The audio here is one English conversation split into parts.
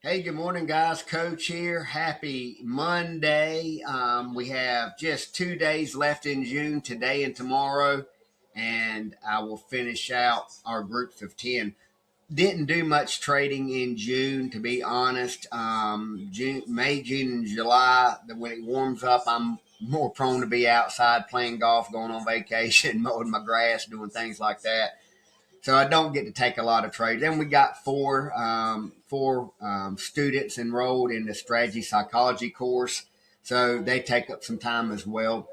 Hey, good morning, guys. Coach here. Happy Monday. We have just 2 days left in June, today and tomorrow, and I will finish out our groups of 10. Didn't do much trading in June, to be honest. May, June, and July, when it warms up, I'm more prone to be outside playing golf, going on vacation, mowing my grass, doing things like that. So I don't get to take a lot of trades. Then we got four students enrolled in the strategy psychology course, so they take up some time as well.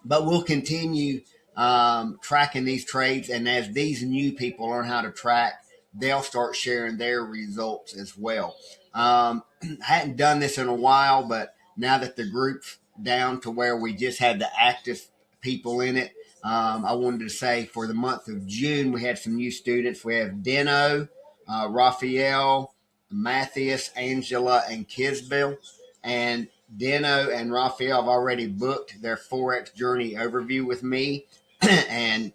But we'll continue tracking these trades, and as these new people learn how to track, they'll start sharing their results as well. Hadn't done this in a while, but now that the group's down to where we just had the active people in it, I wanted to say for the month of June, we had some new students. We have Deno, Raphael, Matthias, Angela, and Kisbel. And Deno and Raphael have already booked their Forex journey overview with me. And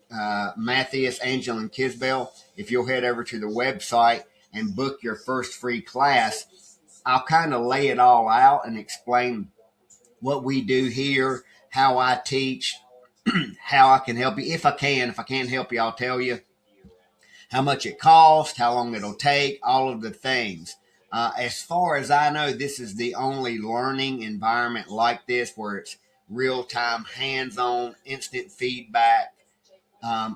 Matthias, Angela, and Kisbel, if you'll head over to the website and book your first free class, I'll kind of lay it all out and explain what we do here, how I teach, how I can help you. If I can. If I can't help you, I'll tell you how much it costs, how long it'll take, all of the things. As far as I know, this is the only learning environment like this where it's real-time, hands-on, instant feedback, a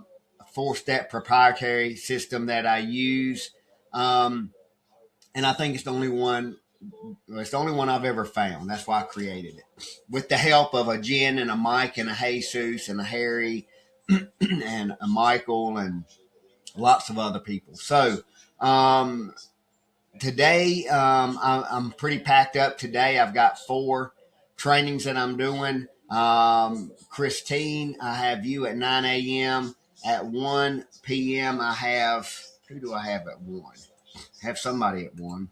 four-step proprietary system that I use. And I think it's the only one. It's the only one I've ever found. That's why I created it. With the help of a Jen and a Mike and a Jesus and a Harry and a Michael and lots of other people. So today I'm pretty packed up today. I've got 4 trainings that I'm doing. Christine, I have you at 9 a.m. At 1 p.m. I have, who do I have at 1? I have somebody at 1.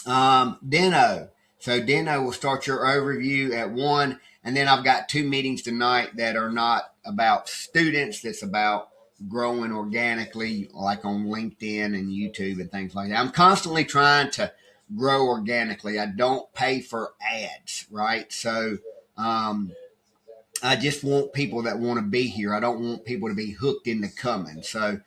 Deno. So Deno will start your overview at 1. And then I've got 2 meetings tonight that are not about students. That's about growing organically, like on LinkedIn and YouTube and things like that. I'm constantly trying to grow organically. I don't pay for ads, right? So, I just want people that want to be here. I don't want people to be hooked into coming. So,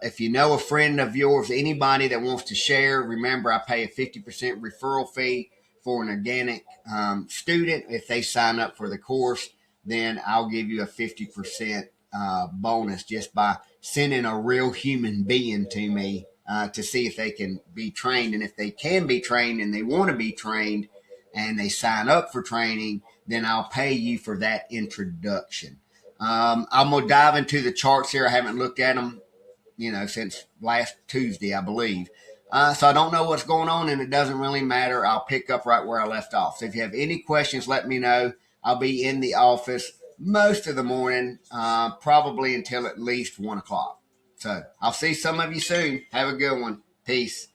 if you know a friend of yours, anybody that wants to share, remember I pay a 50% referral fee for an organic student. If they sign up for the course, then I'll give you a 50% bonus just by sending a real human being to me to see if they can be trained. And if they can be trained and they want to be trained and they sign up for training, then I'll pay you for that introduction. I'm going to dive into the charts here. I haven't looked at them since last Tuesday, I believe. So I don't know what's going on, and it doesn't really matter. I'll pick up right where I left off. So if you have any questions, let me know. I'll be in the office most of the morning, probably until at least 1 o'clock. So I'll see some of you soon. Have a good one. Peace.